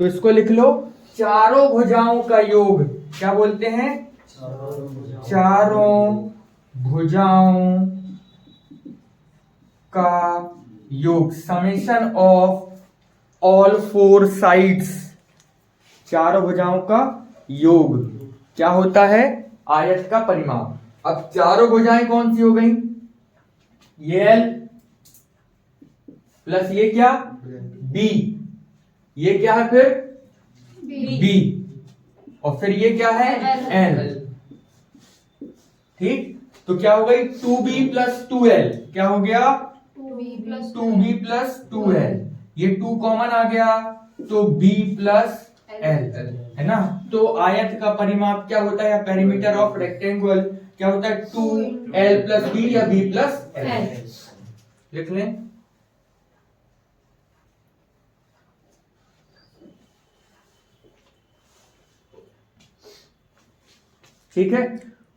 तो इसको लिख लो, चारों भुजाओं का योग क्या बोलते हैं? चारों भुजाओं का योग, summation of all four sides. चारों भुजाओं का योग क्या होता है? आयत का परिमाप। अब चारों भुजाएं कौन सी हो गई? ये L प्लस ये क्या? B। ये क्या है फिर? B। और फिर ये क्या है? L। ठीक, तो क्या हो गई? 2B plus 2L। क्या हो गया? 2B plus 2L। ये 2 कॉमन आ गया, तो B प्लस L है ना। तो आयत का परिमाप क्या होता है? पेरीमीटर ऑफ रेक्टेंगल क्या होता है? 2L प्लस B या B प्लस L। लिख लें। ठीक है,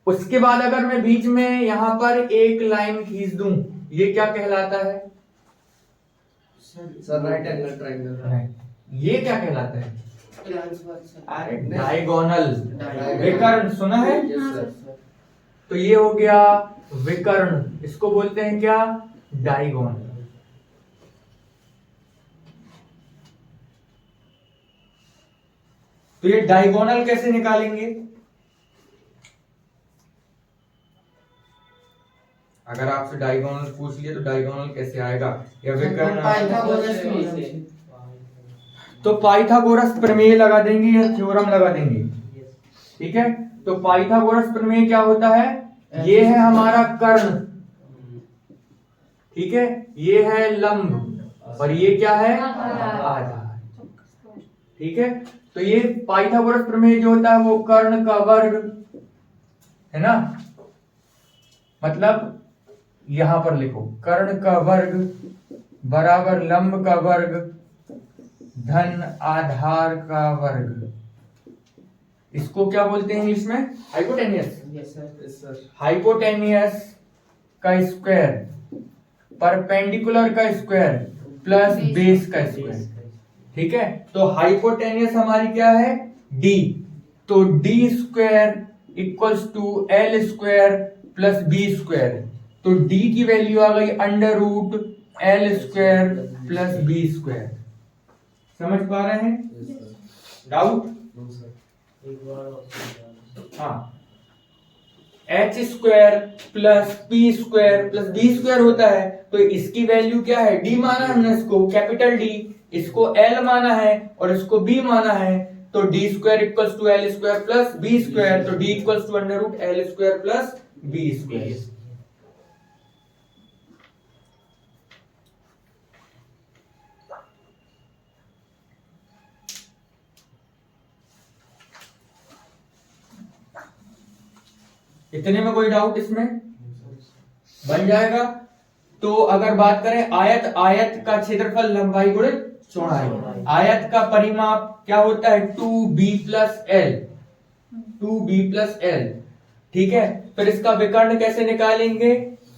उसके बाद अगर मैं बीच में यहां पर एक लाइन खींच दूं, ये क्या कहलाता है? Sir right angle triangle. ये क्या कहलाता है? अरे डायगोनल, विकर्ण सुना है? तो ये हो गया विकर्ण, इसको बोलते हैं क्या? डायगोनल। तो ये डायगोनल कैसे निकालेंगे? अगर आपसे डायगोनल पूछ लिए तो डायगोनल कैसे आएगा? या विकर्ण, तो पाइथागोरस प्रमेय लगा देंगे या थ्योरम लगा देंगे। ठीक है, तो पाइथागोरस प्रमेय क्या होता है? ये है हमारा कर्ण, ठीक है, ये है लंब और ये क्या है? आधार। ठीक है, तो ये पाइथागोरस प्रमेय जो होता है वो कर्ण का वर्ग है ना, मतलब यहां पर लिखो, कर्ण का वर्ग बराबर लंब का वर्ग धन आधार का वर्ग। इसको क्या बोलते हैं इंग्लिश में? हाइपोटेनियस। हाइपोटेनियस का स्क्वायर, परपेंडिकुलर का स्क्वायर प्लस बेस का स्क्वायर। ठीक है, तो हाइपोटेनियस हमारी क्या है? D। तो D square equals to L square plus B square. तो D की वैल्यू आ गई under root L square plus B square. समझ पा रहे हैं? डाउट? हाँ, H square plus P square plus B square होता है, तो इसकी वैल्यू क्या है? D माना हमने इसको, कैपिटल D, इसको L माना है और इसको B माना है, तो D square equals to L square plus B square, तो D equals to under root L square plus B square. इतने में कोई डाउट इसमें? बन जाएगा। तो अगर बात करें आयत, आयत का क्षेत्रफल लंबाई गुणित चौड़ाई, आयत का परिमाप क्या होता है? 2b plus L, 2b plus L. ठीक है, फिर इसका विकर्ण कैसे निकालेंगे?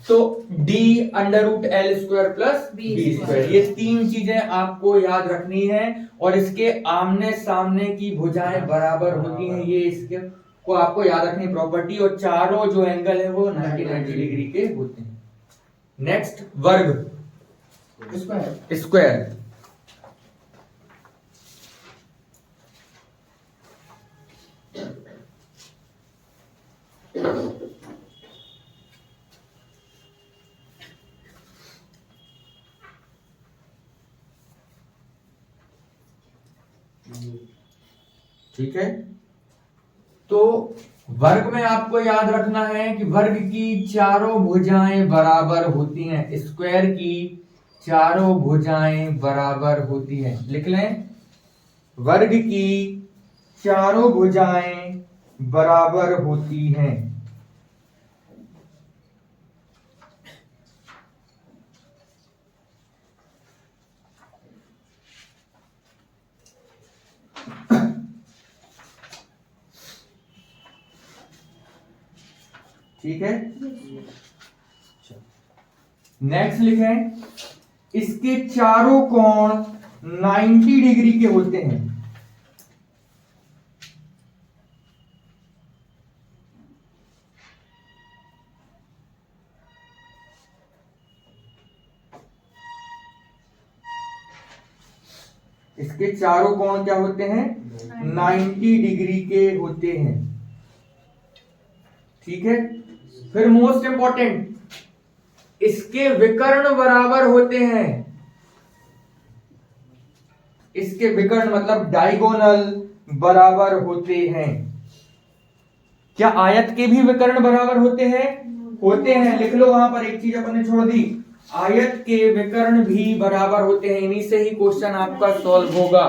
तो d under root L square plus B square. ये तीन चीजें आपको याद रखनी है, और इसके आमने सामने की भुजाएं बराबर होती हैं, ये इसके को आपको याद रखनी प्रॉपर्टी, और चारों जो एंगल है वो 90 डिग्री के होते हैं। नेक्स्ट वर्ग, स्क्वायर। ठीक है, तो वर्ग में आपको याद रखना है कि वर्ग की चारों भुजाएं बराबर होती हैं, स्क्वायर की चारों भुजाएं बराबर होती हैं। लिख लें, वर्ग की चारों भुजाएं बराबर होती हैं। ठीक है, नेक्स्ट लिखें, इसके चारों कोण 90 डिग्री के होते हैं। इसके चारों कोण क्या होते हैं? 90 डिग्री के होते हैं। ठीक है, फिर मोस्ट इंपॉर्टेंट, इसके विकर्ण बराबर होते हैं। इसके विकर्ण मतलब डायगोनल बराबर होते हैं। क्या आयत के भी विकर्ण बराबर होते हैं? होते हैं। लिख लो वहां पर, एक चीज अपन ने छोड़ दी, आयत के विकर्ण भी बराबर होते हैं। इन्हीं से ही क्वेश्चन आपका सॉल्व होगा।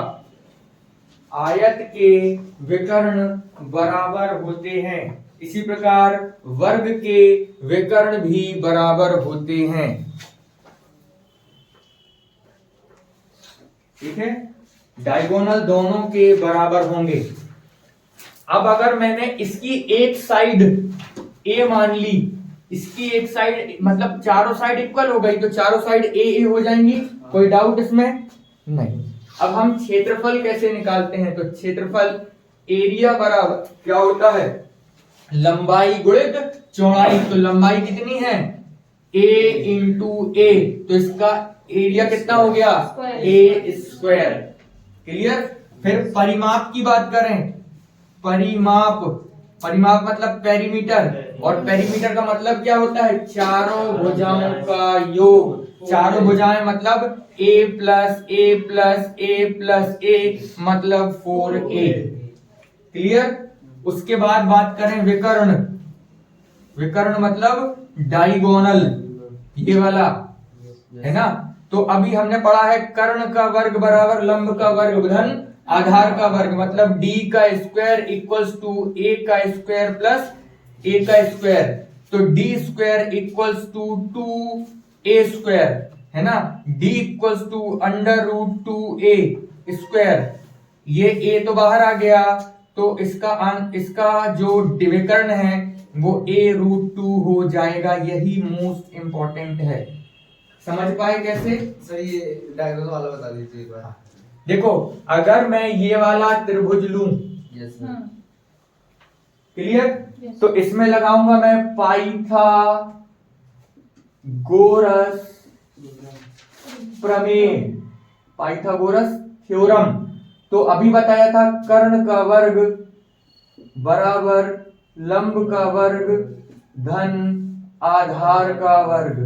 आयत के विकर्ण बराबर होते हैं। इसी प्रकार वर्ग के विकर्ण भी बराबर होते हैं। ठीक है, डायगोनल दोनों के बराबर होंगे। अब अगर मैंने इसकी एक साइड ए मान ली, इसकी एक साइड मतलब चारों साइड इक्वल हो गई, तो चारों साइड ए हो जाएंगी। कोई डाउट इसमें नहीं। अब हम क्षेत्रफल कैसे निकालते हैं? तो क्षेत्रफल एरिया बराबर क्या होता है? लंबाई गुणित चौड़ाई। तो लंबाई कितनी है? a इंटू ए, तो इसका एरिया कितना हो गया? ए स्क्वायर। क्लियर। फिर परिमाप की बात करें, परिमाप, परिमाप मतलब पेरीमीटर, और पेरीमीटर का मतलब क्या होता है? चारों भुजाओं का योग। चारों भुजाएं मतलब a plus a plus a plus a मतलब 4a। क्लियर। उसके बाद बात करें विकर्ण, विकर्ण मतलब डायगोनल, ये वाला है ना। तो अभी हमने पढ़ा है कर्ण का वर्ग बराबर लंब का वर्ग धन आधार का वर्ग, मतलब d का स्क्वायर इक्वल्स टू a का स्क्वायर प्लस a का स्क्वायर। तो d square equals to 2a square, है ना। d equals to under root 2a square. ये a तो बाहर आ गया, तो इसका जो विकर्ण है वो a रूट 2 हो जाएगा। यही मोस्ट इंपॉर्टेंट है। समझ पाए कैसे? सर ये डायगोनल वाला बता दीजिए एक बार। देखो, अगर मैं ये वाला त्रिभुज लूं, यस सर। क्लियर, तो इसमें लगाऊंगा मैं पाइथागोरस प्रमेय, पाइथागोरस थ्योरम। तो अभी बताया था कर्ण का वर्ग बराबर लंब का वर्ग धन आधार का वर्ग।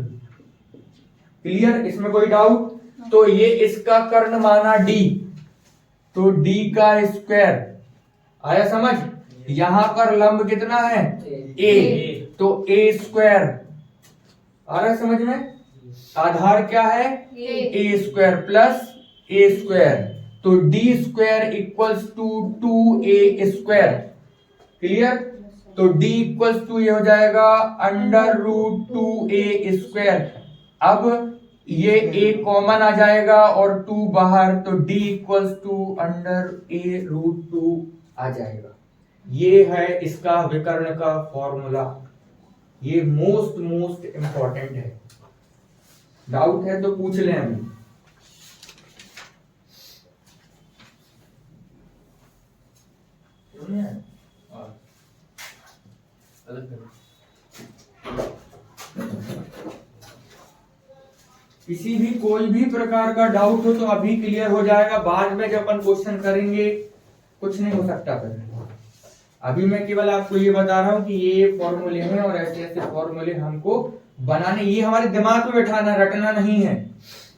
क्लियर, इसमें कोई डाउट? तो ये इसका कर्ण माना d, तो d का स्क्वायर आया समझ। यहां पर लंब कितना है? a, तो a स्क्वायर आ रहा है समझ में। आधार क्या है? a square plus a square, तो d square equals to 2a square. Clear, तो d इक्वल्स टू ये हो जाएगा अंडर रूट 2a स्क्वायर। अब ये a कॉमन आ जाएगा और 2 बाहर, तो d equals to under a root 2 आ जाएगा। ये है इसका विकर्ण का फॉर्मूला। ये मोस्ट इंपॉर्टेंट है। डाउट है तो पूछ लें अभी। किसी भी कोई भी प्रकार का डाउट हो तो अभी क्लियर हो जाएगा। बाद में जब अपन क्वेश्चन करेंगे कुछ नहीं हो सकता फिर। अभी मैं केवल आपको ये बता रहा हूं कि ये फॉर्मूले हैं और ऐसे ऐसे फॉर्मूले हमको बनाने, ये हमारे दिमाग में बैठाना, रटना नहीं है।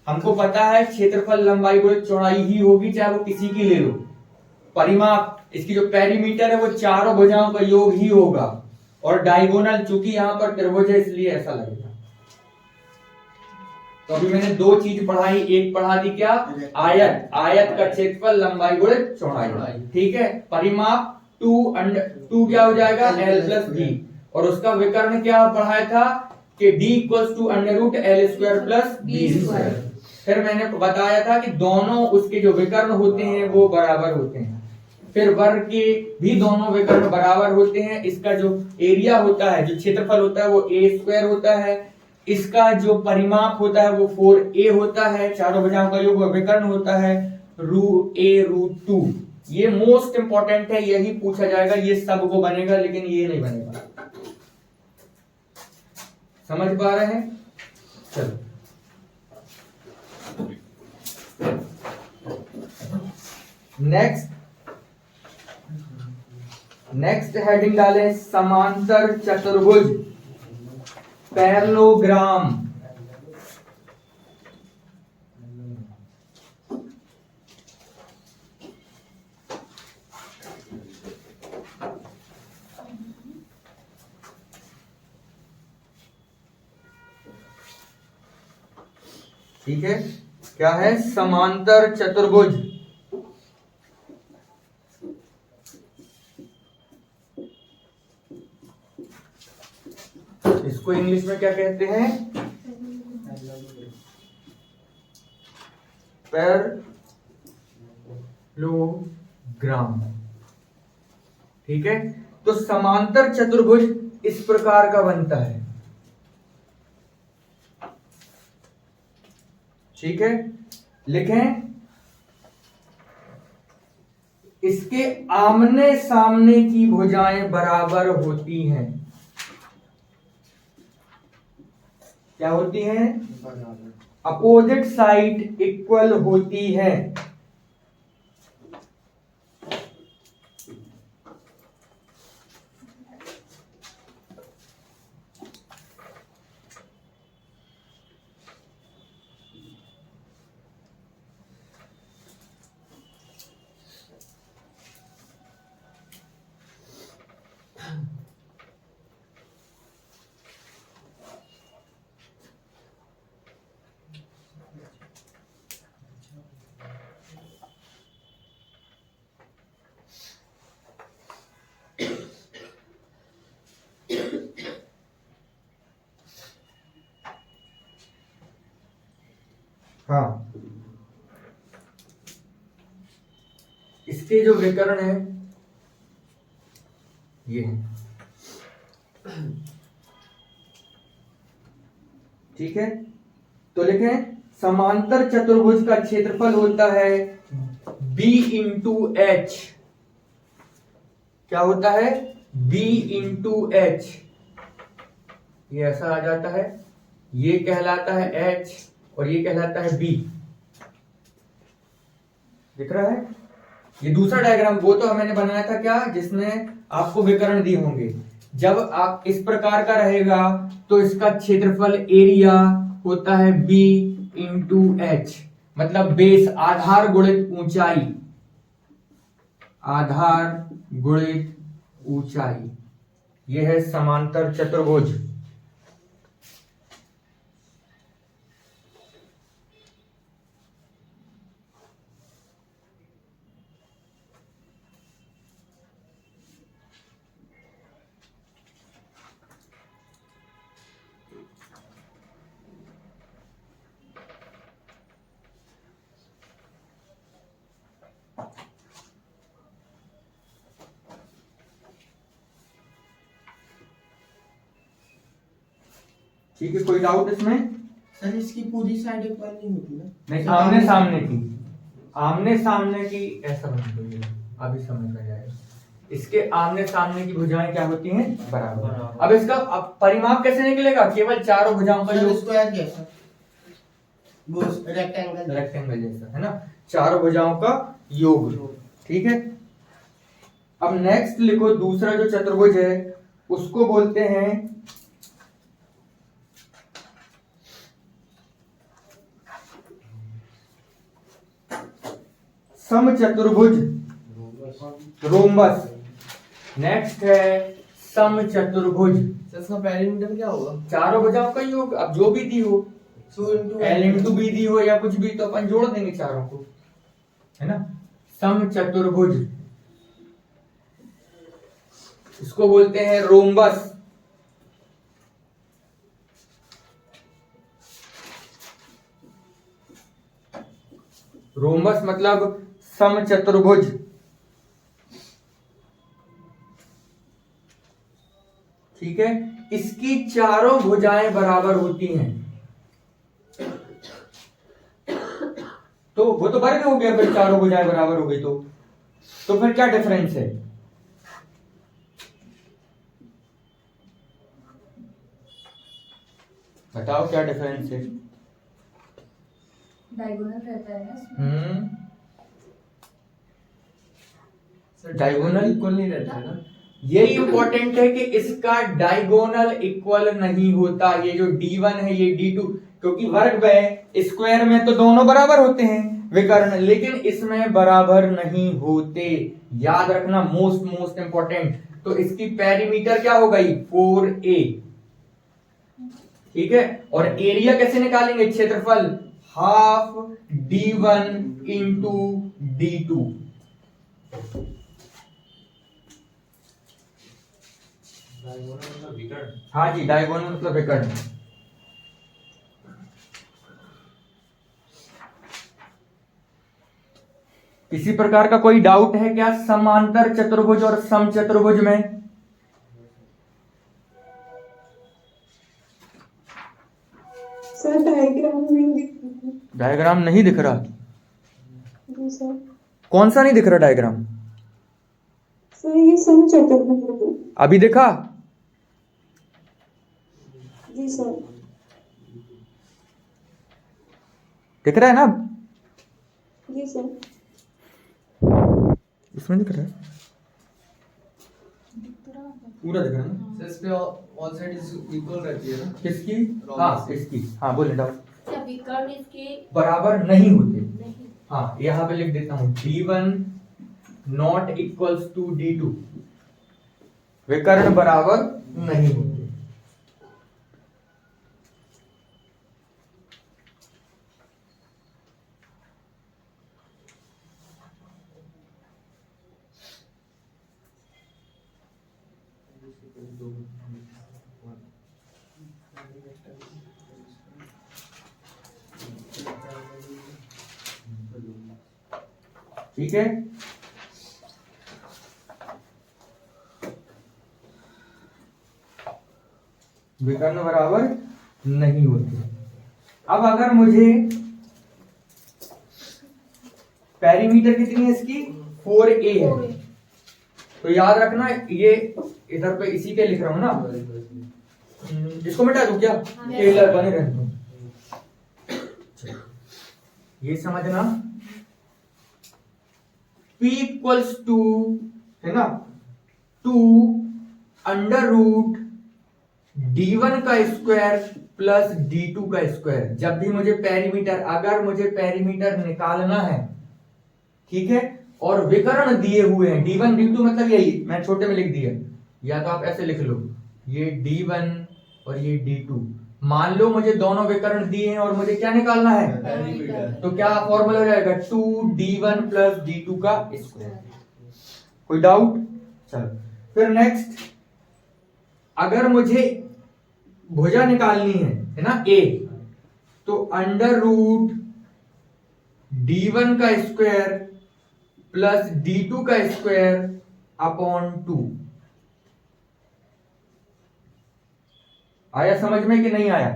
हमको पता है क्षेत्रफल लंबाई गुणित चौड़ाई ही होगी, चाहे वो किसी की ले लो। परिमाप, इसकी जो पेरीमीटर है वो चारों भुजाओं का योग ही होगा। और डायगोनल, चूंकि यहाँ पर त्रिभुज है इसलिए ऐसा लगेगा। तो अभी मैंने दो चीज पढ़ाई, एक पढ़ा दी क्या? आयत, आयत का क्षेत्रफल लंबाई गुणित चौड़ाई। ठीक है। परिमाप 2 क्या हो जाएगा? l प्लस d, और उसका विकर्ण क्या पढ़ाया था कि d equals to under root l square plus b square. फिर मैंने बताया था कि दोनों उसके जो विकर्ण होते हैं वो बराबर होते हैं। फिर वर्ग के भी दोनों विकर्ण बराबर होते हैं। इसका जो एरिया होता है, जो क्षेत्रफल होता है वो a स्क्वायर होता है। इसका जो परिमाप होता है वो 4a होता है। चारों भुजाओं का योग विकर्ण होता है a रूट 2। ये मोस्ट इंपॉर्टेंट है, यही पूछा जाएगा। ये सबको बनेगा लेकिन ये नहीं बनेगा। समझ पा रहे हैं? चलो नेक्स्ट हेडिंग डालें समांतर चतुर्भुज पैरेललोग्राम। ठीक है, क्या है? समांतर चतुर्भुज। इसको इंग्लिश में क्या कहते हैं? पैरेललोग्राम। ठीक है, तो समांतर चतुर्भुज इस प्रकार का बनता है। ठीक है, लिखें, इसके आमने सामने की भुजाएं बराबर होती हैं। क्या होती हैं? अपोजिट साइड इक्वल होती है। हाँ, इसके जो विकर्ण है ये है। ठीक है, तो लिखें, समांतर चतुर्भुज का क्षेत्रफल होता है b इंटू एच। क्या होता है? b into H. ये ऐसा आ जाता है, ये कहलाता है h और ये कहलाता है b। दिख रहा है? ये दूसरा डायग्राम वो तो मैंने बनाया था क्या, जिसमें आपको विकर्ण दिए होंगे। जब आप इस प्रकार का रहेगा तो इसका क्षेत्रफल एरिया होता है b इंटू एच, मतलब बेस, आधार गुणित ऊंचाई। आधार गुणित ऊंचाई, यह है समांतर चतुर्भुज। ठीक है, कोई डाउट इसमें? सर इसकी पूरी साइड इक्वल नहीं होती ना? नहीं, आमने सामने की, आमने सामने की ऐसा बनती है। अभी समझ में जाएगा। इसके आमने सामने की भुजाएं क्या होती हैं? बराबर। अब इसका परिमाप कैसे निकलेगा? केवल चारों भुजाओं का योग। स्क्वायर जैसा, वो रेक्टेंगल रेक्टेंगल जैसा है ना, चारों भुजाओं का योग। ठीक है, अब नेक्स्ट लिखो, दूसरा जो चतुर्भुज है उसको बोलते हैं समचतुर्भुज, रोम्बस। नेक्स्ट है समचतुर्भुज। इसका पेरीमीटर क्या होगा? चारों भुजाओं का योग, अब जो भी दी हो, एल इंटू बी दी हो या कुछ भी, तो अपन जोड़ देंगे चारों को, है ना। समचतुर्भुज, इसको बोलते हैं रोम्बस। रोम्बस मतलब समचतुर्भुज। ठीक है, इसकी चारों भुजाएं बराबर होती हैं। तो वो तो वर्ग हो गया, फिर चारों भुजाएं बराबर हो गई तो फिर क्या डिफरेंस है? बताओ क्या डिफरेंस है? डायगोनल रहता है ना इसमें। डायगोनल इक्वल नहीं रहता है ना। ये इंपॉर्टेंट है कि इसका डायगोनल इक्वल नहीं होता। ये जो D1 है ये D2, क्योंकि वर्ग व्यय स्क्वायर में तो दोनों बराबर होते हैं विकर्ण, लेकिन इसमें बराबर नहीं होते। याद रखना, मोस्ट इंपॉर्टेंट। तो इसकी पेरीमीटर क्या हो गई 4a, ठीक है। और एरिया कैसे निकालेंगे, क्षेत्रफल हाफ D1 इंटू D2। हाँ जी, डायगोनल मतलब विकर्ण। किसी प्रकार का कोई डाउट है क्या समांतर चतुर्भुज और समचतुर्भुज में? सर डायग्राम नहीं दिख रहा। डायग्राम नहीं दिख रहा? जी सर। कौन सा नहीं दिख रहा डायग्राम? सर ये समचतुर्भुज है। अभी दिखा? जी सर। दिख रहा है ना? जी सर। इसमें दिख रहा है, पूरा दिख रहा है ना? सर इस पे ऑल साइड इक्वल रहती है ना। किसकी? हाँ इसकी। हाँ बोले डाउट। क्या विकर्ण इसके बराबर नहीं होते। नहीं? हाँ यहाँ पे लिख देता हूं D1 not equals to D2, विकर्ण बराबर नहीं होते। ठीक है, विकर्ण बराबर नहीं होते। अब अगर मुझे पेरीमीटर कितनी है इसकी 4a है, तो याद रखना ये इधर पे इसी के लिख रहा हूं ना, इसको मिटा दूं क्या? टेलर बने रहते हो। ये समझना P इक्वल्स टू है ना 2 अंडर रूट D1 का स्क्वायर प्लस D2 का स्क्वायर। जब भी मुझे पेरीमीटर, अगर मुझे पेरीमीटर निकालना है, ठीक है, और विकर्ण दिए हुए हैं D1 D2, मतलब यही मैं छोटे में लिख दिया, या तो आप ऐसे लिख लो ये D1 और ये D2। मान लो मुझे दोनों विकर्ण दिए हैं और मुझे क्या निकालना है, पेरीमीटर। तो क्या फॉर्मूला हो जाएगा 2D1 प्लस D2 का स्क्वायर। कोई डाउट? चलो फिर नेक्स्ट, अगर मुझे भुजा निकालनी है ना A, तो अंडर रूट D1 का स्क्वायर प्लस D2 का स्क्वायर अपॉन 2। आया समझ में कि नहीं आया?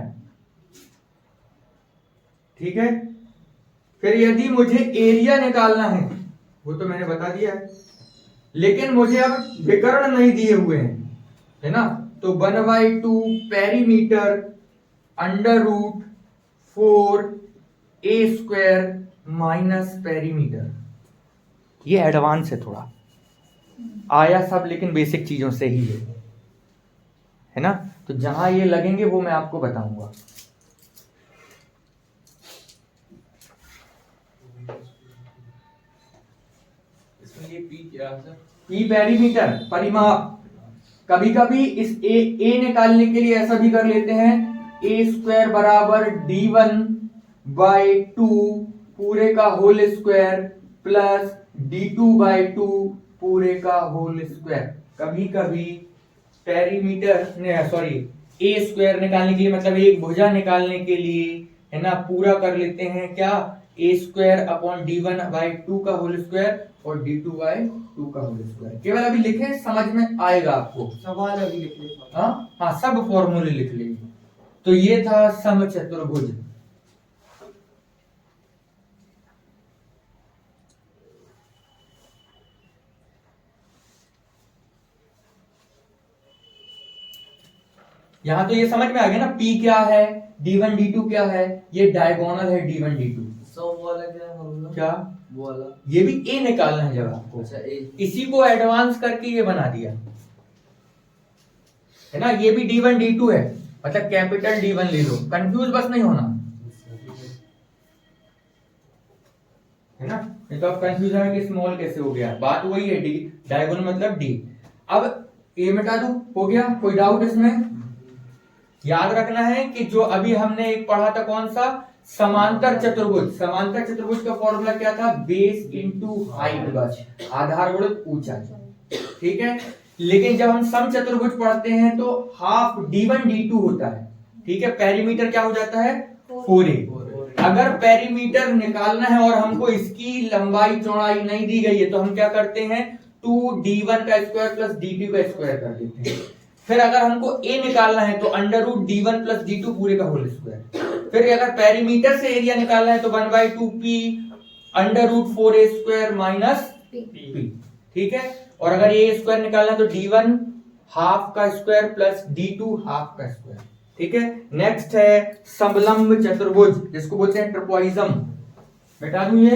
ठीक है। फिर यदि मुझे एरिया निकालना है, वो तो मैंने बता दिया है, लेकिन मुझे अब विकर्ण नहीं दिए हुए हैं, है ना, तो 1/2 perimeter under root 4a square minus perimeter. ये एडवांस है थोड़ा, आया सब लेकिन बेसिक चीजों से ही है ना। तो जहां ये लगेंगे वो मैं आपको बताऊंगा। इसमें ये P क्या है सर? P पेरीमीटर, परिमाप। कभी कभी इस a निकालने के लिए ऐसा भी कर लेते हैं, a स्क्वायर बराबर D1/2 पूरे का होल स्क्वायर प्लस D2/2 पूरे का होल स्क्वायर। कभी कभी पेरीमीटर सॉरी a स्क्वायर निकालने के लिए, मतलब एक भुजा निकालने के लिए, है ना, पूरा कर लेते हैं क्या, a स्क्वायर अपॉन D1/2 का होल स्क्वायर और D2/2 का होल स्क्वायर। केवल अभी लिखें, समझ में आएगा आपको। सवाल अभी लिख ले। हाँ, सब फॉर्मूले लिख लेंगे। तो ये था समचतुर्भुज। यहां तो ये समझ में आ गया ना, P क्या है, D1 D2 क्या है, ये डायगोनल है D1 D2। सम वाला क्या फॉर्मूला? क्या वो वाला। ये भी ए निकालना है जब आपको, अच्छा ए। इसी को एडवांस करके ये बना दिया है ना। ये भी D1 D2 है, मतलब कैपिटल D1 ले लो, कंफ्यूज बस नहीं होना है ना। नहीं तो आप कंफ्यूज है कि स्मॉल कैसे हो गया, बात वही है, डी डायगोनल मतलब डी। अब ए मिटा दूं, हो गया, कोई डाउट इसमें? याद रखना है कि जो अभी हमने एक पढ़ा था, कौन सा, समांतर चतुर्भुज। समांतर चतुर्भुज का फॉर्मूला क्या था, बेस इंटू हाइट, बस आधार गुणित ऊंचाई, ठीक है। लेकिन जब हम सम चतुर्भुज पढ़ते हैं तो हाफ D1 D2 होता है, ठीक है। पेरीमीटर क्या हो जाता है, 4a। अगर पेरीमीटर निकालना है और हमको इसकी लंबाई चौड़ाई नहीं दी गई है तो हम क्या करते हैं, 2D1 का स्क्वायर प्लस D2 का स्क्वायर कर देते हैं। फिर अगर हमको a निकालना है तो √D1 प्लस D2 पूरे का होल स्क्वायर। फिर अगर पेरीमीटर से एरिया निकालना है तो 1/2p √4a square minus p, ठीक है। और अगर a स्क्वायर निकालना है तो D1 हाफ का स्क्वायर प्लस D2 हाफ का स्क्वायर, ठीक है। नेक्स्ट है समलंब चतुर्भुज, जिसको बोलते हैं ट्रपेज़ियम। बेटा दूं ये,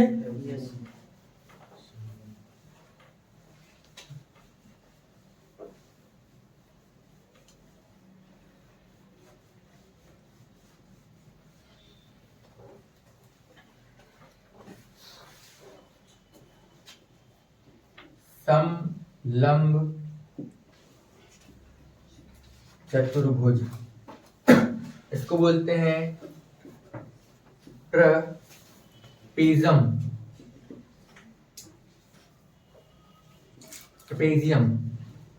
समलंब चतुर्भुज, इसको बोलते हैं ट्रपेज़ियम। ट्रपेज़ियम,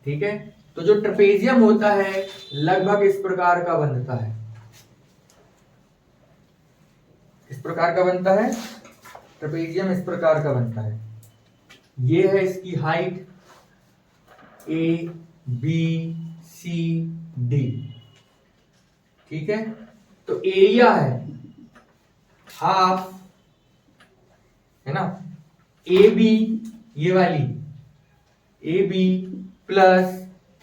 ठीक है। तो जो ट्रपेज़ियम होता है लगभग इस प्रकार का बनता है, इस प्रकार का बनता है ट्रपेज़ियम, इस प्रकार का बनता है। ये है इसकी हाइट ABCD, ठीक है। तो एरिया है हाफ, है ना, AB, ये वाली AB प्लस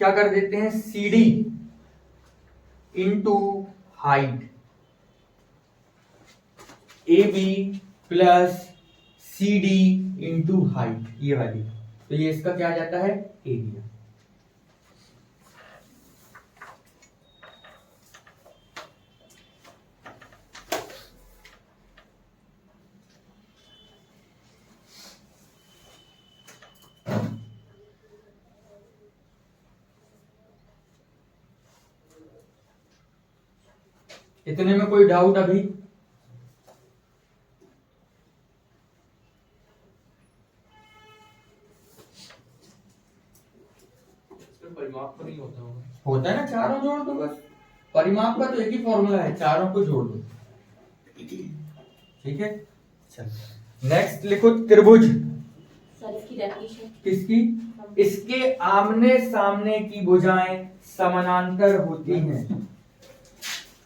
क्या कर देते हैं CD into height, AB plus CD into height, ये वाली। तो ये इसका क्या आ जाता है, एरिया। इतने में कोई डाउट अभी? इसमें परिमाप तो नहीं होता होगा? होता है ना, चारों जोड़ दो बस। परिमाप का तो एक ही फॉर्मूला है, चारों को जोड़ दो, ठीक है। चलो नेक्स्ट लिखो त्रिभुज। सर इसकी डेफिनेशन किसकी? इसके आमने सामने की भुजाएं समानांतर होती हैं।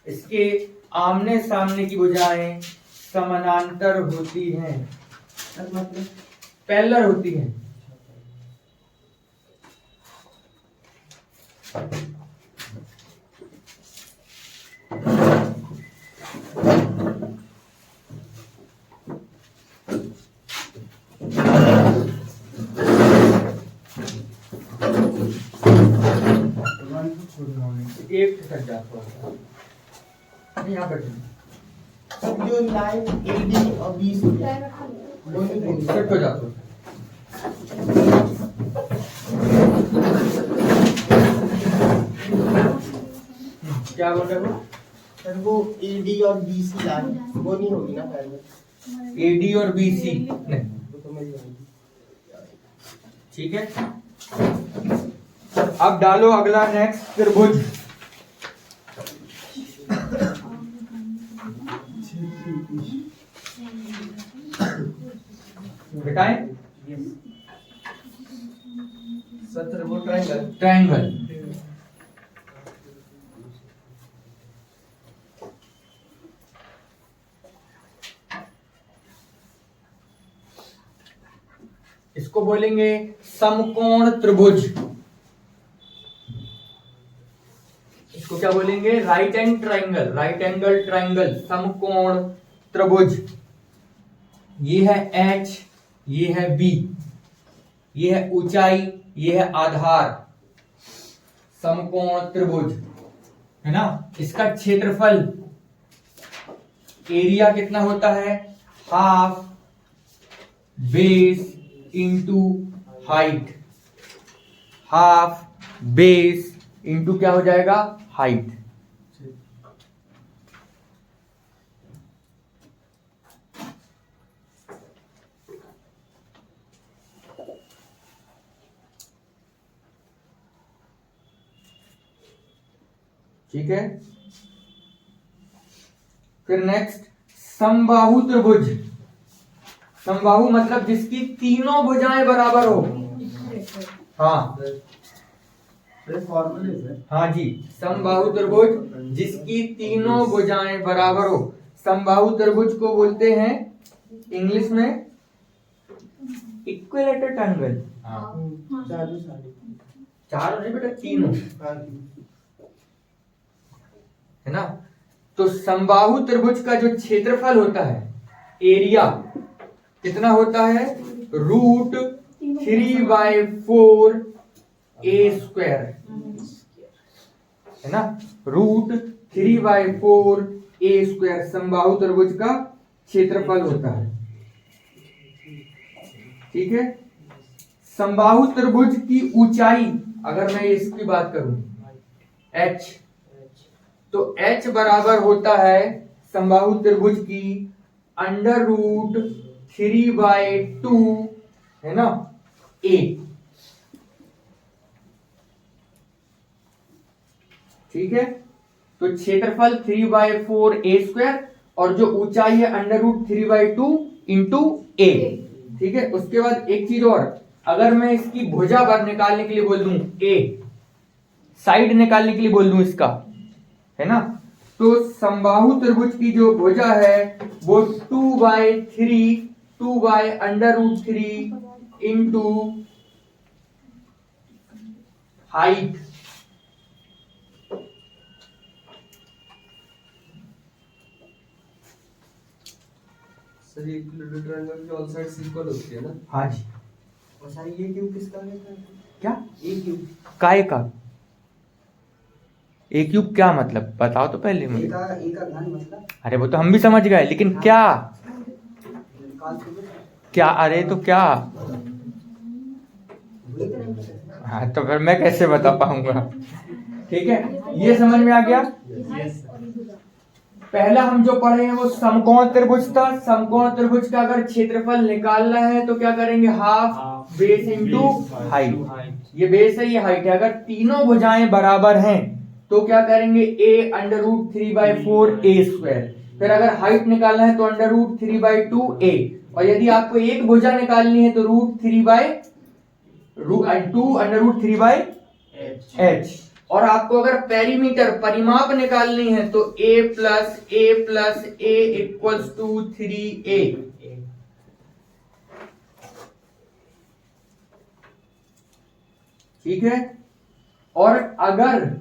इसके आमने सामने की भुजाएं समानांतर होती हैं, मतलब पैरेलल होती हैं। एक सेकंड जाता यहाँ पर अब जो लाइन AD और BC दोनों सेट हो जाता क्या बोल रहे हो? सर वो AD और BC लाइन वो नहीं होगी ना पैरेलल? AD और BC नहीं, वो तो मेरी आएगी। ठीक है। अब डालो अगला, नेक्स्ट त्रिभुज। बेटाएं सर वो ट्रायंगल। ट्रायंगल, इसको बोलेंगे समकोण त्रिभुज। इसको क्या बोलेंगे? Right and triangle, right angle triangle, समकोण त्रिभुज। ये है H, ये है बी, ये है ऊंचाई, ये है आधार, समकोण त्रिभुज है ना। इसका क्षेत्रफल एरिया कितना होता है, half base into height, half base into क्या हो जाएगा, हाइट। ठीक है। फिर नेक्स्ट समबाहु त्रिभुज। समबाहु मतलब जिसकी तीनों भुजाएं बराबर हो। हाँ फॉर्मूले से हाँ जी, समबाहु त्रिभुज जिसकी तीनों भुजाएं बराबर हो। समबाहु त्रिभुज को बोलते हैं इंग्लिश में इक्विलेटरल ट्रायंगल। चालू साढ़े चार नहीं बेटा, तीनों है ना। तो समबाहु त्रिभुज का जो क्षेत्रफल होता है, एरिया कितना होता है, √3/4 a स्क्वायर है ना। √3/4 a स्क्वायर समबाहु त्रिभुज का क्षेत्रफल होता है। ठीक है। समबाहु त्रिभुज की ऊंचाई अगर मैं इसकी बात करूं h, तो h बराबर होता है समबाहु त्रिभुज की √3/2 है ना a। ठीक है। तो क्षेत्रफल 3/4 a स्क्वायर और जो ऊंचाई है √3/2 इंटू a। ठीक है। उसके बाद एक चीज और, अगर मैं इसकी भुजा बार निकालने के लिए बोल दूं a, साइड निकालने के लिए बोल दूं इसका, है ना, तो समबाहु त्रिभुज की जो भुजा है वो 2/√3 इंटू हाइट। सर ये इक्विलेटरल ट्रायंगल की ऑल साइड्स इक्वल होती है ना। हाँ जी। और सर ये क्यूब किसका है, क्या ये क्यूब काय का, ए क्यूब क्या मतलब बताओ तो पहले मुझे। एक का घन मतलब अरे वो तो हम भी समझ गए, लेकिन क्या काल त्रिभुज क्या, अरे तो क्या, वही तो नहीं पता। हाँ तो फिर मैं कैसे बता पाऊंगा। ठीक है, ये समझ में आ गया। पहला हम जो पढ़े हैं वो समकोण त्रिभुज था। समकोण त्रिभुज का अगर क्षेत्रफल निकालना है तो क्या करेंगे, हाफ बेस इंटू हाइट। ये बेस है, ये हाइट है। अगर तीनों भुजाएं बराबर हैं तो क्या करेंगे, a √3/4 a स्क्वायर। फिर अगर हाइट निकालना है तो √3/2 a, और यदि आपको एक भुजा निकालनी है तो √3/h। और आपको अगर पेरीमीटर परिमाप निकालनी है तो a + a + a = 3a। ठीक है। और अगर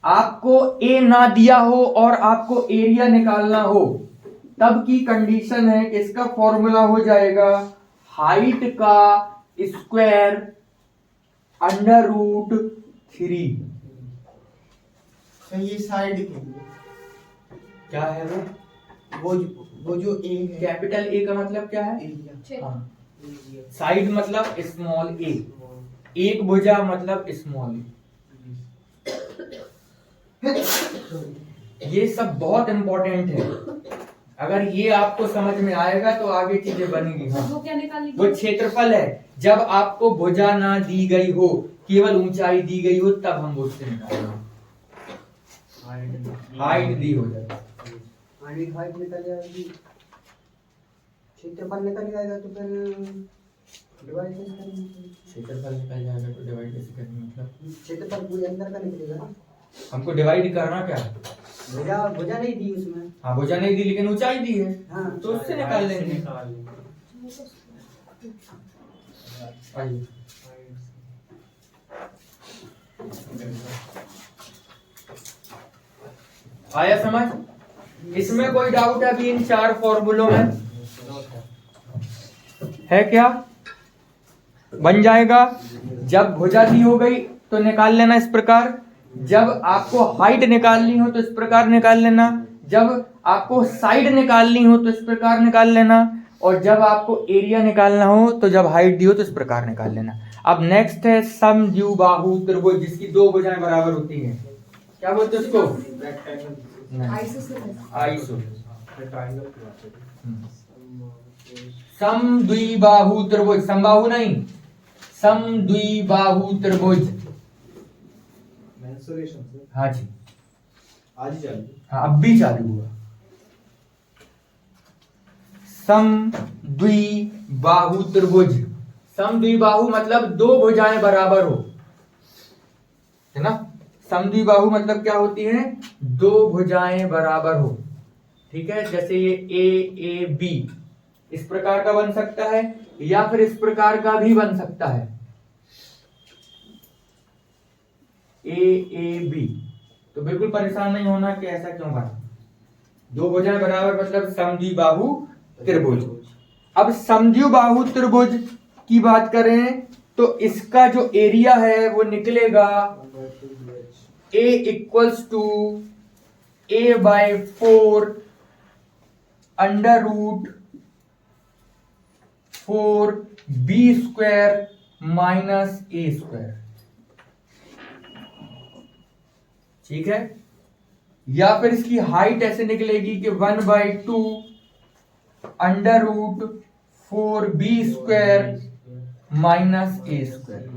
आपको a ना दिया हो और आपको एरिया निकालना हो, तब की कंडीशन है कि इसका फॉर्मूला हो जाएगा हाइट का स्क्वायर √3। तो ये साइड के लिए क्या है वो जो ए है, कैपिटल ए का मतलब क्या है, एरिया। हाँ। साइड मतलब स्मॉल ए, एक भुजा मतलब स्मॉल ए। ये सब बहुत इंपॉर्टेंट है। अगर ये आपको समझ में आएगा तो आगे चीजें बनेंगी। हाँ। वो क्या निकालेंगे? वो क्षेत्रफल है। जब आपको भुजा ना दी गई हो, केवल ऊंचाई दी गई हो, तब हम उससे निकालेंगे। हाइट दी हो जाए, हाइट निकल जाएगी, क्षेत्रफल निकल जाएगा तो फिर डिवाइड कैसे करेंगे? क्षेत्रफल निकल जाएगा तो डिवाइड कैसे करेंगे, मतलब क्षेत्रफल पूरे अंदर का निकलेगा ना। हमको डिवाइड करना क्या है? भुजा नहीं दी उसमें। हाँ, भुजा नहीं दी लेकिन ऊंचाई दी है, हाँ। तो उससे निकाल लेंगे। आइए। आया समझ? इसमें कोई डाउट है अभी इन चार फॉर्मूलों में है क्या? बन जाएगा। जब भुजा दी हो गई तो निकाल लेना इस प्रकार। जब आपको हाइट निकालनी हो तो इस प्रकार निकाल लेना। जब आपको साइड निकालनी हो तो इस प्रकार निकाल लेना। और जब आपको एरिया निकालना हो तो जब हाइट दी हो तो इस प्रकार निकाल लेना। अब नेक्स्ट है समद्विबाहु त्रिभुज, जिसकी दो भुजाएं बराबर होती हैं। क्या बोलते हैं उसको? नहीं। आइसो। समद्विबाहु त्रिभुज, समबाहु नहीं, समद्विबाहु त्रिभुज। हाँ जी, आज ही चालू। हाँ अब भी चालू हुआ। समद्विबाहु त्रिभुज। समद्विबाहु मतलब दो भुजाएं बराबर हो, है ना। समद्विबाहु मतलब क्या होती है? दो भुजाएं बराबर हो। ठीक है, जैसे ये ए बी इस प्रकार का बन सकता है, या फिर इस प्रकार का भी बन सकता है, ए बी। तो बिल्कुल परेशान नहीं होना कि ऐसा क्यों बना। दो भुजाएं बराबर मतलब समद्विबाहु त्रिभुज। अब समद्विबाहु त्रिभुज की बात करें तो इसका जो एरिया है वो निकलेगा a equals to a by 4 under root 4b square minus a square. ठीक है, या फिर इसकी हाइट ऐसे निकलेगी कि 1/2 under root 4b square minus a square.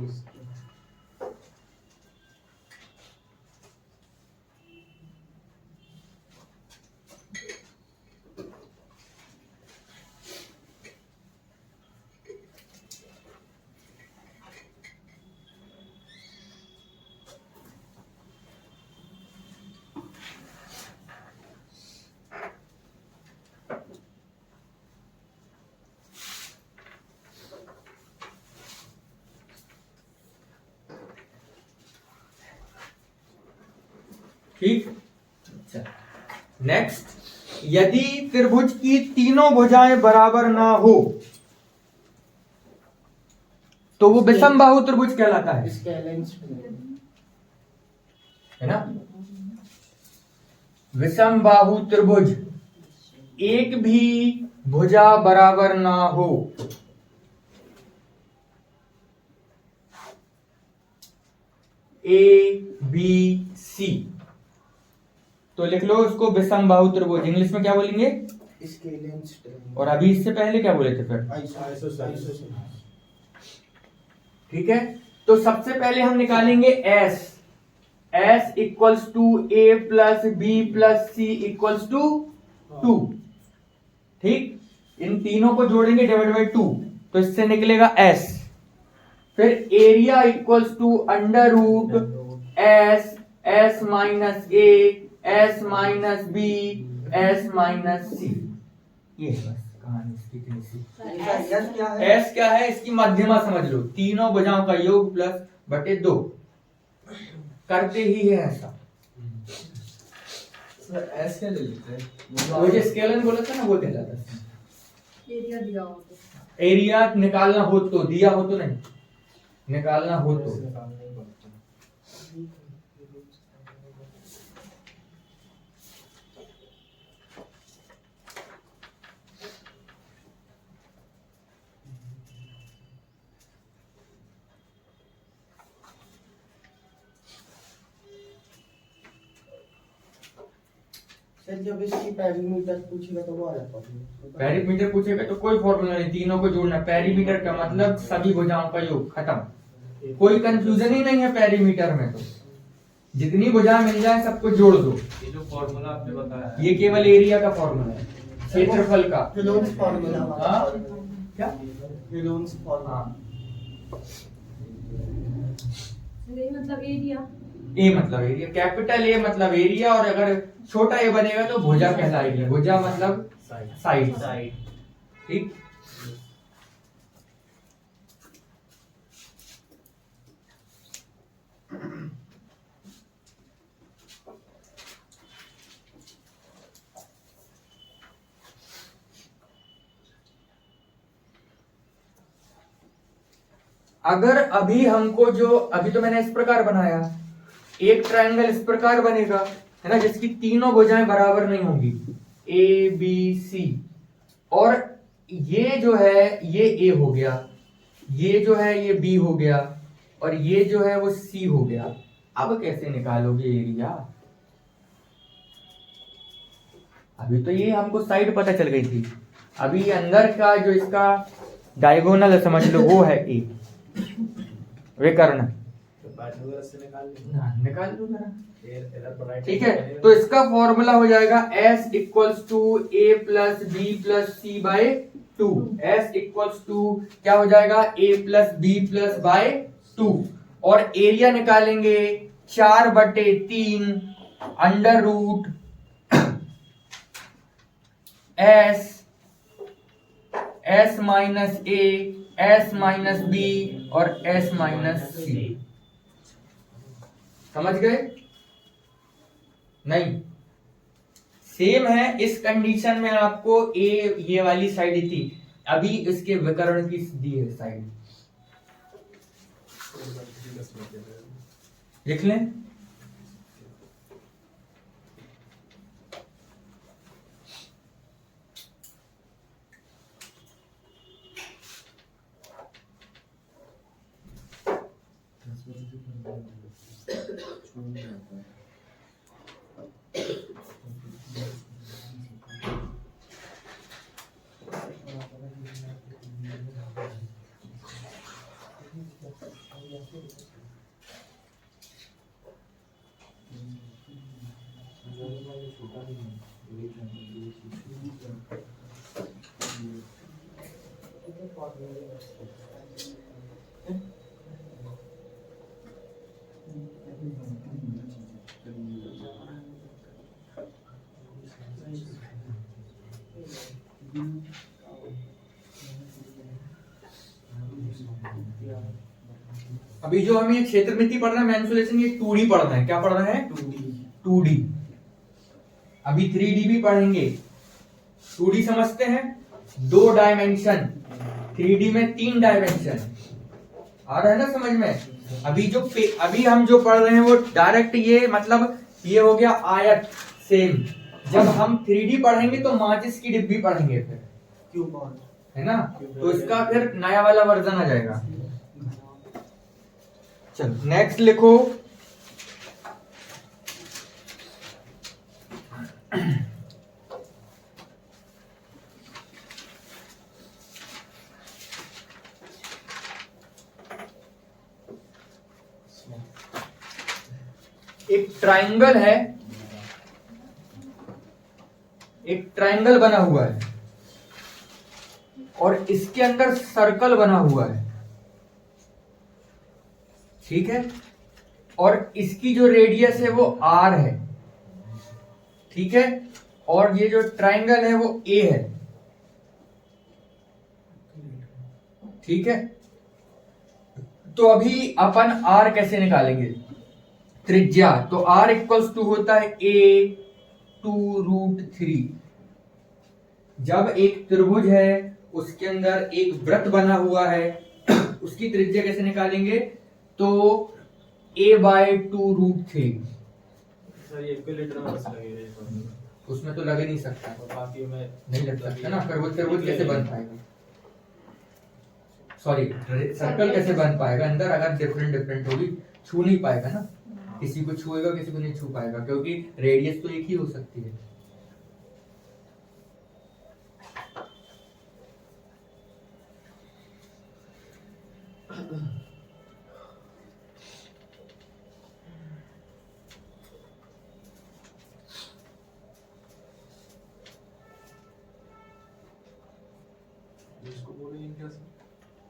ठीक। अच्छा, नेक्स्ट, यदि त्रिभुज की तीनों भुजाएं बराबर ना हो तो वो विषमबाहु त्रिभुज कहलाता है, है ना। विषमबाहु त्रिभुज, एक भी भुजा बराबर ना हो, ए बी सी, तो लिख लो उसको विषमबाहु त्रिभुज। इंग्लिश में क्या बोलेंगे? और अभी इससे पहले क्या बोले थे फिर? ठीक है, तो सबसे पहले हम निकालेंगे S equals to A plus B plus C equals to 2। ठीक, इन तीनों को जोड़ेंगे डिवाइड बाई 2, तो इससे निकलेगा एस। फिर area equals to under root s minus a s minus b s minus c. ये है बस कहानी इसकी इतनी सी। एस क्या है? इसकी मध्यमा समझ लो, तीनों भुजाओं का योग प्लस बटे 2 करते ही है ऐसा। एस क्या ले लेते हैं? वो जो स्केलर बोला था ना वो कहलाता है। एरिया दिया हो तो। एरिया निकालना हो तो, दिया हो तो नहीं, निकालना हो तो। सर जब इसकी पेरीमीटर पूछेगा तो वो आ जाता है। पेरीमीटर पूछेगा तो कोई फॉर्मूला नहीं, तीनों को जोड़ना। पेरीमीटर का मतलब सभी भुजाओं का योग, खत्म। कोई कंफ्यूजन ही नहीं है पेरीमीटर में। तो जितनी भुजाएं मिल जाए सबको जोड़ दो। ये जो फॉर्मूला आपने बताया ये केवल एरिया का फॉर्मूला है, क्षेत्रफल का। Halons formula. हाँ? क्या? Halons formula. हाँ, ये मतलब एरिया। ए मतलब एरिया, कैपिटल ए मतलब एरिया, और अगर छोटा ए बनेगा तो भुजा कहलाएगी। भुजा मतलब साइड। ठीक, अगर अभी हमको जो अभी तो मैंने इस प्रकार बनाया, एक ट्रायंगल इस प्रकार बनेगा है ना, जिसकी तीनों भुजाएं बराबर नहीं होंगी, ए बी सी, और ये जो है ये ए हो गया, ये जो है ये बी हो गया, और ये जो है वो सी हो गया। अब कैसे निकालोगे एरिया? अभी तो ये हमको साइड पता चल गई थी, अभी अंदर का जो इसका डायगोनल समझ लो वो है ए, विकर्ण। निकाल दो जरा, ठीक है। तो इसका फॉर्मूला हो जाएगा S equals to A plus B plus C by 2। S equals to क्या हो जाएगा, a plus B plus by 2, और एरिया निकालेंगे 4/3 under root S minus a, S minus b और S माइनस c। समझ गए? नहीं, सेम है। इस कंडीशन में आपको ए ये वाली साइड थी, अभी इसके विकर्ण की दी है साइड, लिख लें। अभी जो हमें ये क्षेत्रमिति पढ़ना है, मेंसुरेशन, ये 2D पढ़ना है। क्या पढ़ना है? 2D। अभी 3D भी पढ़ेंगे। 2D समझते हैं, 2 डायमेंशन, 3D में 3 डायमेंशन। आ रहा है ना समझ में? अभी हम जो पढ़ रहे हैं वो डायरेक्ट ये मतलब ये हो गया आयत सेम। जब हम 3D पढ़ेंगे तो माचिस की डिब्बी पढ़ेंगे फिर, है ना, तो इसका फिर नया वाला वर्जन आ जाएगा। चलो नेक्स्ट लिखो। एक ट्रायंगल है, एक ट्रायंगल बना हुआ है और इसके अंदर सर्कल बना हुआ है, ठीक है, और इसकी जो रेडियस है वो r है, ठीक है, और ये जो ट्रायंगल है वो a है, ठीक है। तो अभी अपन r कैसे निकालेंगे? त्रिज्या, तो r इक्वल्स टू होता है a/√3। जब एक त्रिभुज है उसके अंदर एक वृत्त बना हुआ है उसकी त्रिज्या कैसे निकालेंगे? तो a/2√3। सर ये कैलकुलेटर में बस लगेगा, उसमें तो लग ही नहीं सकता, और बाकी में नहीं लग सकता ना, फिर वो त्रिभुज कैसे बन पाएगा? सॉरी, सर्कल कैसे बन पाएगा अंदर अगर डिफरेंट होगी? छू नहीं पाएगा ना, किसी को छुएगा किसी को नहीं छू पाएगा, क्योंकि रेडियस तो एक ही हो सकती है। इसको बोलेंगे क्या सर?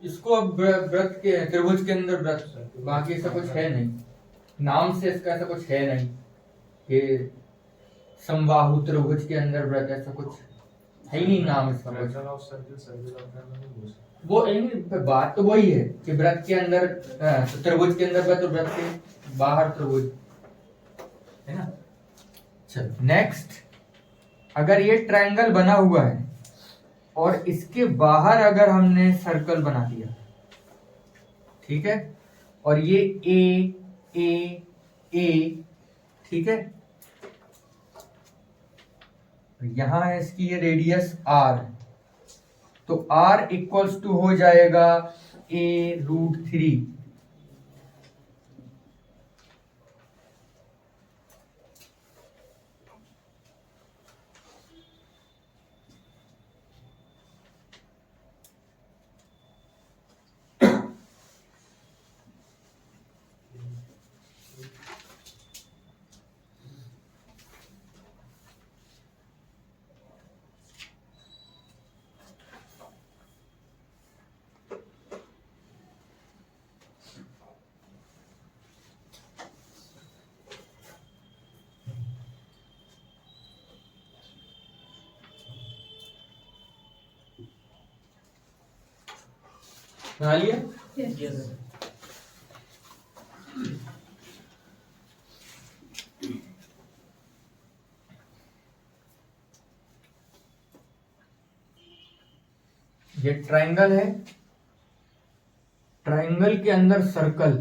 इसको अब वृत्त के त्रिभुज के अंदर वृत्त, बाकी ऐसा कुछ है नहीं, नाम से इसका ऐसा कुछ है नहीं कि समबाहु त्रिभुज के अंदर वृत्त, ऐसा कुछ है ही नहीं नाम इसका कुछ। वो बात तो वही है कि वृत्त के अंदर त्रिभुज के अंदर वृत्त, वृत्त के बाहर त्रिभुज, है ना। चलो नेक्स्ट, अगर ये ट्रायंगल बना हुआ है और इसके बाहर अगर हमने सर्कल बना दिया, ठीक है, और ये ए ए, ठीक है, यहां है इसकी ये रेडियस आर, तो आर इक्वल्स टू हो जाएगा a√3। बना लिया? Yes. ये ट्रायंगल है, ट्रायंगल के अंदर सर्कल,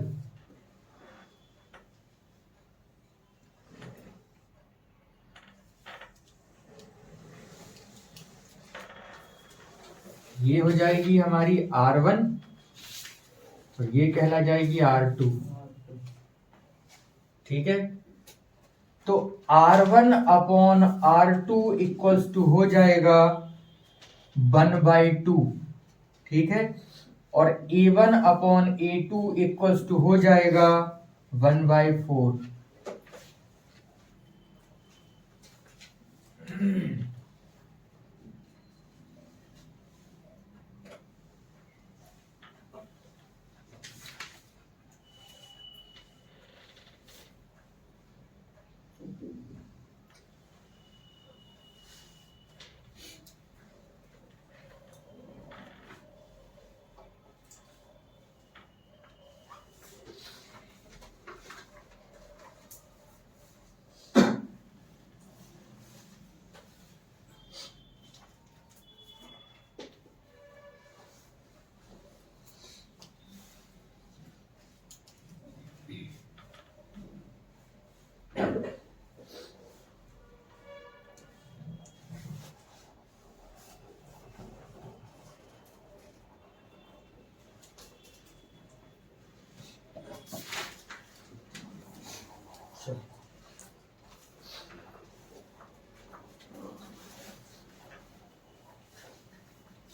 ये हो जाएगी हमारी R1 तो ये कहला जाएगी R2, ठीक है। तो R1 upon R2 equals to हो जाएगा 1/2, ठीक है, और A1 upon A2 equals to हो जाएगा 1/4।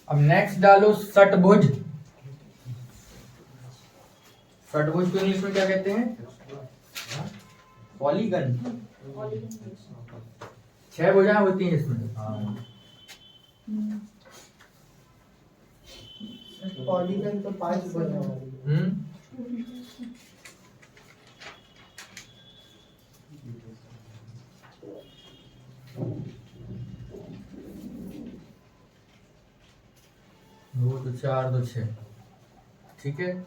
अब नेक्स्ट डालो षटभुज। षटभुज को इंग्लिश में क्या कहते हैं? पॉलीगन। 6 भुजाएं होती हैं इसमें। पॉलीगन तो 5 बने वाली। दो तो 4 तो 6, ठीक है।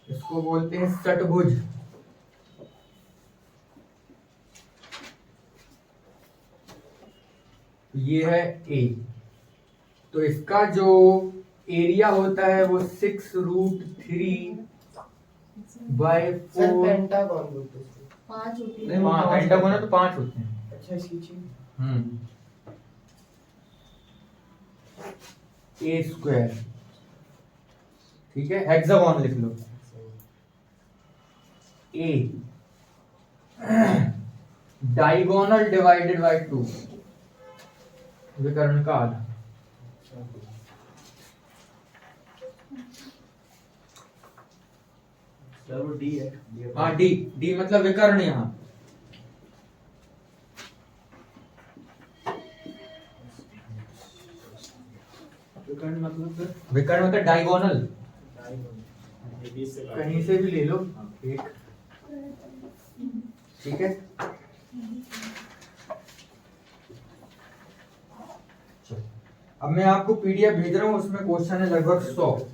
इसको बोलते हैं षटभुज। ये है ए, तो इसका जो एरिया होता है वो 6√3/4। सर पेंटागन बोलते हैं इसको। 5 होती है। नहीं, हाँ, पेंटागन है तो 5 होते हैं। अच्छा इसकी चीज A², ठीक है। हेक्सागोन लिख लो। A डायगोनल डिवाइडेड बाय 2, विकर्ण का आधा। चलो डी है। हाँ डी, डी मतलब विकर्ण। यहाँ विकर्ण मतलब विकर्ण मतलब डायगोनल, कहीं से भी ले लो एक, ठीक है। अब मैं आपको पीडीएफ भेज रहा हूँ, उसमें क्वेश्चन है लगभग 100।